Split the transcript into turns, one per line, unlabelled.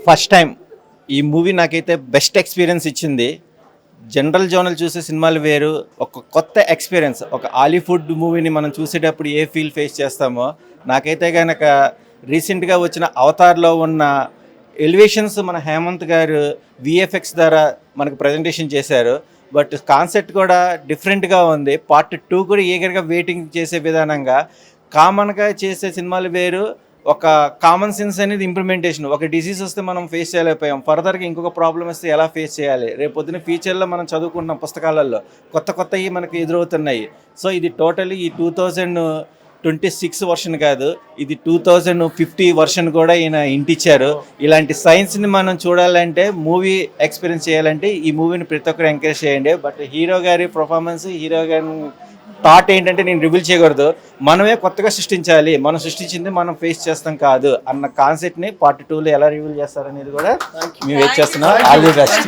First time ఈ movie నాకైతే best experience ఇచ్చింది. జనరల్ జోనల్ చూసే సినిమాలు వేరు, ఒక కొత్త ఎక్స్పీరియన్స్. ఒక హాలీవుడ్ మూవీని మనం చూసేటప్పుడు ఏ ఫీల్ ఫేస్ చేస్తామో, నాకైతే కనుక రీసెంట్గా వచ్చిన అవతార్లో ఉన్న ఎలివేషన్స్ మన హేమంత్ గారు విఎఫ్ఎక్స్ ద్వారా మనకు ప్రజెంటేషన్ చేశారు. బట్ కాన్సెప్ట్ కూడా డిఫరెంట్గా ఉంది. పార్ట్ 2 కూడా ఈగర్గా వెయిటింగ్ చేసే విధానంగా. కామన్గా చేసే సినిమాలు వేరు, ఒక కామన్ సెన్స్ అనేది ఇంప్లిమెంటేషన్. ఒక డిసీజ్ వస్తే మనం ఫేస్ చేయలేకపోయాం, ఫర్దర్గా ఇంకొక ప్రాబ్లం వస్తే ఎలా ఫేస్ చేయాలి, రేపు పొద్దున ఫ్యూచర్లో మనం చదువుకున్న పుస్తకాలలో కొత్తవి మనకు ఎదురవుతున్నాయి. సో ఇది టోటలీ ఈ 2026 వర్షన్ కాదు, ఇది 2050 వర్షన్ కూడా ఈయన ఇంటిచ్చారు. ఇలాంటి సైన్స్ని మనం చూడాలంటే, మూవీ ఎక్స్పీరియన్స్ చేయాలంటే ఈ మూవీని ప్రతి ఒక్కరు ఎంకరేజ్ చేయండి. బట్ హీరో గారి పర్ఫార్మెన్స్, హీరో గారి థాట్ ఏంటంటే నేను రివీల్ చేయకూడదు, మనమే కొత్తగా సృష్టించాలి, మనం సృష్టించింది మనం ఫేస్ చేస్తాం కాదు అన్న కాన్సెప్ట్ని పార్ట్ 2లో ఎలా రివీల్ చేస్తారనేది కూడా మేము వెయిట్ చేస్తున్నాం. All the best.